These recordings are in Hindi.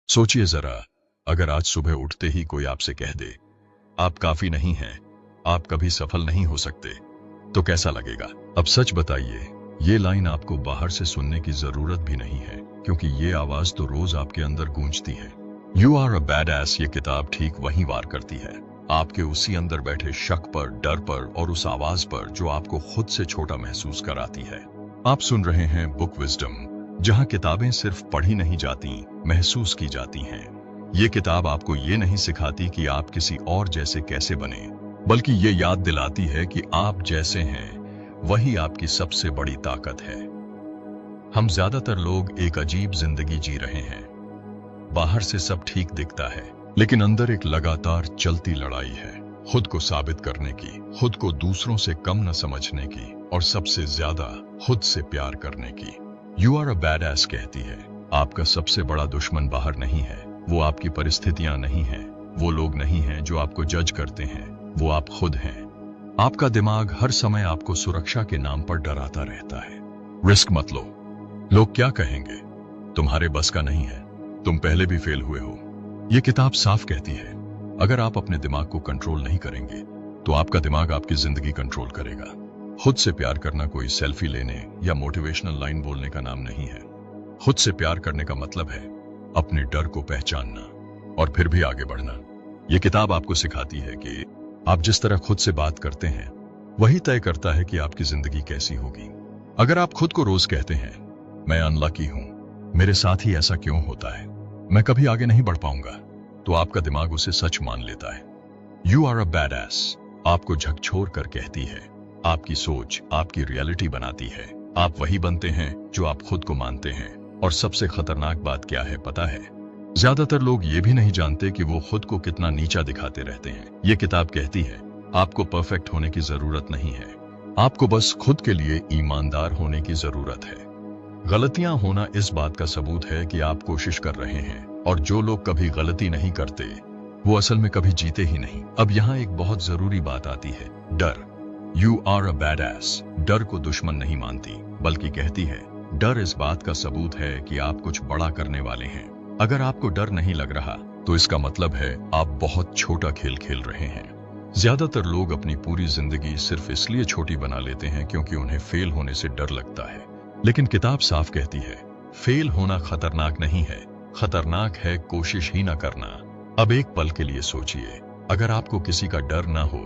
सोचिए जरा, अगर आज सुबह उठते ही कोई आपसे कह दे, आप काफी नहीं हैं, आप कभी सफल नहीं हो सकते, तो कैसा लगेगा? अब सच बताइए, ये लाइन आपको बाहर से सुनने की जरूरत भी नहीं है, क्योंकि ये आवाज तो रोज आपके अंदर गूंजती है। You are a badass ये किताब ठीक वहीं वार करती है, आपके उसी अंदर बैठे शक पर, डर पर और उस आवाज पर जो आपको खुद से छोटा महसूस कराती है। आप सुन रहे हैं बुक विजडम, जहां किताबें सिर्फ पढ़ी नहीं जाती, महसूस की जाती हैं। ये किताब आपको ये नहीं सिखाती कि आप किसी और जैसे कैसे बने, बल्कि ये याद दिलाती है कि आप जैसे हैं वही आपकी सबसे बड़ी ताकत है। हम ज्यादातर लोग एक अजीब जिंदगी जी रहे हैं। बाहर से सब ठीक दिखता है, लेकिन अंदर एक लगातार चलती लड़ाई है, खुद को साबित करने की, खुद को दूसरों से कम न समझने की और सबसे ज्यादा खुद से प्यार करने की। You are a badass कहती है, आपका सबसे बड़ा दुश्मन बाहर नहीं है, वो आपकी परिस्थितियां नहीं है, वो लोग नहीं हैं जो आपको जज करते हैं, वो आप खुद हैं। आपका दिमाग हर समय आपको सुरक्षा के नाम पर डराता रहता है। रिस्क मत लो, लोग क्या कहेंगे, तुम्हारे बस का नहीं है, तुम पहले भी फेल हुए हो। ये किताब साफ कहती है, अगर आप अपने दिमाग को कंट्रोल नहीं करेंगे तो आपका दिमाग आपकी जिंदगी कंट्रोल करेगा। खुद से प्यार करना कोई सेल्फी लेने या मोटिवेशनल लाइन बोलने का नाम नहीं है। खुद से प्यार करने का मतलब है अपने डर को पहचानना और फिर भी आगे बढ़ना। यह किताब आपको सिखाती है कि आप जिस तरह खुद से बात करते हैं वही तय करता है कि आपकी जिंदगी कैसी होगी। अगर आप खुद को रोज कहते हैं, मैं अनलकी हूं, मेरे साथ ही ऐसा क्यों होता है, मैं कभी आगे नहीं बढ़ पाऊंगा, तो आपका दिमाग उसे सच मान लेता है। You are a badass आपको झकझोर कर कहती है, आपकी सोच आपकी रियलिटी बनाती है, आप वही बनते हैं जो आप खुद को मानते हैं। और सबसे खतरनाक बात क्या है पता है? ज्यादातर लोग ये भी नहीं जानते कि वो खुद को कितना नीचा दिखाते रहते हैं। ये किताब कहती है, आपको परफेक्ट होने की जरूरत नहीं है, आपको बस खुद के लिए ईमानदार होने की जरूरत है। गलतियां होना इस बात का सबूत है कि आप कोशिश कर रहे हैं, और जो लोग कभी गलती नहीं करते वो असल में कभी जीते ही नहीं। अब यहाँ एक बहुत जरूरी बात आती है, डर। You are a badass डर को दुश्मन नहीं मानती, बल्कि कहती है, डर इस बात का सबूत है कि आप कुछ बड़ा करने वाले हैं। अगर आपको डर नहीं लग रहा तो इसका मतलब है आप बहुत छोटा खेल खेल रहे हैं। ज्यादातर लोग अपनी पूरी जिंदगी सिर्फ इसलिए छोटी बना लेते हैं क्योंकि उन्हें फेल होने से डर लगता है। लेकिन किताब साफ कहती है, फेल होना खतरनाक नहीं है, खतरनाक है कोशिश ही ना करना। अब एक पल के लिए सोचिए, अगर आपको किसी का डर ना हो,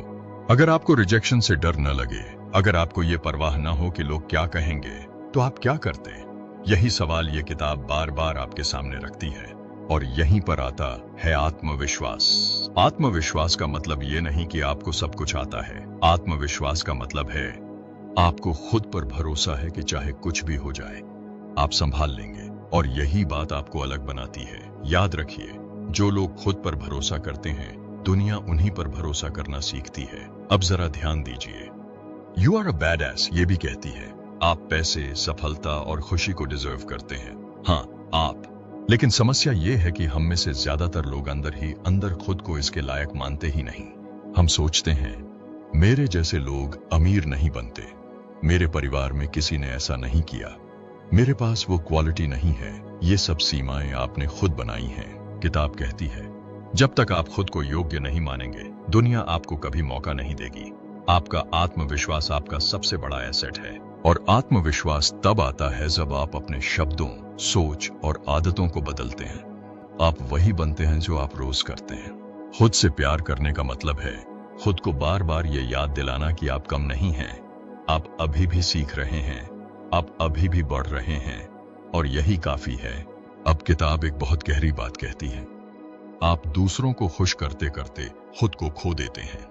अगर आपको रिजेक्शन से डर न लगे, अगर आपको ये परवाह ना हो कि लोग क्या कहेंगे, तो आप क्या करते? यही सवाल ये किताब बार बार आपके सामने रखती है। और यहीं पर आता है आत्मविश्वास। आत्मविश्वास का मतलब ये नहीं कि आपको सब कुछ आता है। आत्मविश्वास का मतलब है आपको खुद पर भरोसा है कि चाहे कुछ भी हो जाए आप संभाल लेंगे। और यही बात आपको अलग बनाती है। याद रखिए, जो लोग खुद पर भरोसा करते हैं दुनिया उन्हीं पर भरोसा करना सीखती है। अब जरा ध्यान दीजिए, you are a badass ये भी कहती है, आप पैसे, सफलता और खुशी को डिजर्व करते हैं। हाँ, आप। लेकिन समस्या ये है कि हम में से ज्यादातर लोग अंदर ही अंदर खुद को इसके लायक मानते ही नहीं। हम सोचते हैं, मेरे जैसे लोग अमीर नहीं बनते, मेरे परिवार में किसी ने ऐसा नहीं किया, मेरे पास वो क्वालिटी नहीं है। ये सब सीमाएं आपने खुद बनाई हैं। किताब कहती है, जब तक आप खुद को योग्य नहीं मानेंगे दुनिया आपको कभी मौका नहीं देगी। आपका आत्मविश्वास आपका सबसे बड़ा एसेट है। और आत्मविश्वास तब आता है जब आप अपने शब्दों, सोच और आदतों को बदलते हैं। आप वही बनते हैं जो आप रोज करते हैं। खुद से प्यार करने का मतलब है खुद को बार बार ये याद दिलाना कि आप कम नहीं हैं, आप अभी भी सीख रहे हैं, आप अभी भी बढ़ रहे हैं, और यही काफी है। अब किताब एक बहुत गहरी बात कहती है, आप दूसरों को खुश करते करते खुद को खो देते हैं।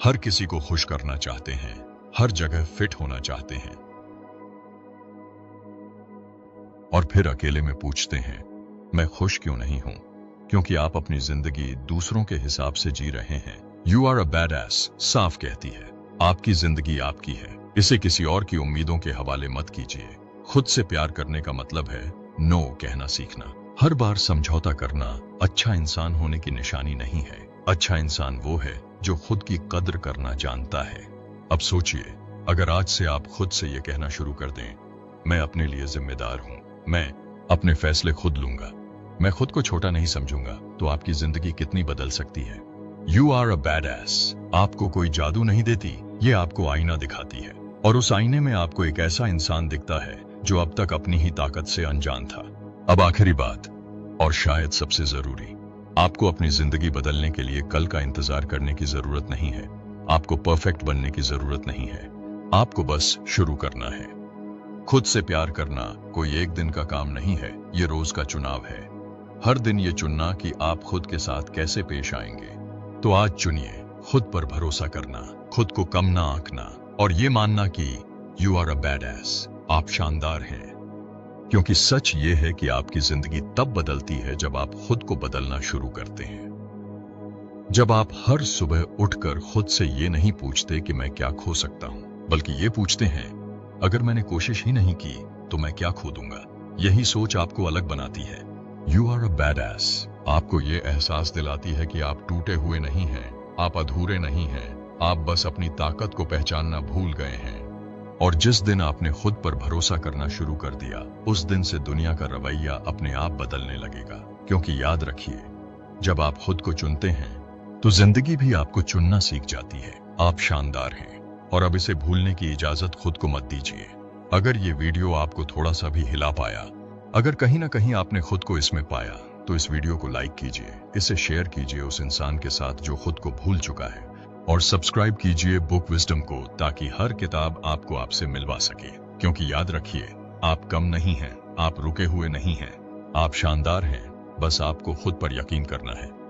हर किसी को खुश करना चाहते हैं, हर जगह फिट होना चाहते हैं, और फिर अकेले में पूछते हैं, मैं खुश क्यों नहीं हूं? क्योंकि आप अपनी जिंदगी दूसरों के हिसाब से जी रहे हैं। You are a badass साफ कहती है, आपकी जिंदगी आपकी है, इसे किसी और की उम्मीदों के हवाले मत कीजिए। खुद से प्यार करने का मतलब है नो कहना सीखना। हर बार समझौता करना अच्छा इंसान होने की निशानी नहीं है। अच्छा इंसान वो है जो खुद की कद्र करना जानता है। अब सोचिए, अगर आज से आप खुद से ये कहना शुरू कर दें, मैं अपने लिए जिम्मेदार हूं, मैं अपने फैसले खुद लूंगा, मैं खुद को छोटा नहीं समझूंगा तो आपकी जिंदगी कितनी बदल सकती है। You are a badass. आपको कोई जादू नहीं देती, ये आपको आईना दिखाती है, और उस आईने में आपको एक ऐसा इंसान दिखता है जो अब तक अपनी ही ताकत से अनजान था। अब आखिरी बात, और शायद सबसे जरूरी, आपको अपनी जिंदगी बदलने के लिए कल का इंतजार करने की जरूरत नहीं है। आपको परफेक्ट बनने की जरूरत नहीं है। आपको बस शुरू करना है। खुद से प्यार करना कोई एक दिन का काम नहीं है, ये रोज का चुनाव है। हर दिन ये चुनना कि आप खुद के साथ कैसे पेश आएंगे। तो आज चुनिए खुद पर भरोसा करना, खुद को कम ना आंकना, और ये मानना कि you are a badass. आप शानदार हैं। क्योंकि सच ये है कि आपकी जिंदगी तब बदलती है जब आप खुद को बदलना शुरू करते हैं। जब आप हर सुबह उठकर खुद से ये नहीं पूछते कि मैं क्या खो सकता हूं, बल्कि ये पूछते हैं अगर मैंने कोशिश ही नहीं की तो मैं क्या खो दूंगा। यही सोच आपको अलग बनाती है। You are a badass आपको ये एहसास दिलाती है कि आप टूटे हुए नहीं हैं, आप अधूरे नहीं हैं, आप बस अपनी ताकत को पहचानना भूल गए हैं। और जिस दिन आपने खुद पर भरोसा करना शुरू कर दिया, उस दिन से दुनिया का रवैया अपने आप बदलने लगेगा। क्योंकि याद रखिए, जब आप खुद को चुनते हैं तो जिंदगी भी आपको चुनना सीख जाती है। आप शानदार हैं, और अब इसे भूलने की इजाजत खुद को मत दीजिए। अगर ये वीडियो आपको थोड़ा सा भी हिला पाया, अगर कहीं ना कहीं आपने खुद को इसमें पाया, तो इस वीडियो को लाइक कीजिए, इसे शेयर कीजिए उस इंसान के साथ जो खुद को भूल चुका है, और सब्सक्राइब कीजिए बुक विजडम को, ताकि हर किताब आपको आपसे मिलवा सके। क्योंकि याद रखिए, आप कम नहीं हैं, आप रुके हुए नहीं हैं, आप शानदार हैं, बस आपको खुद पर यकीन करना है।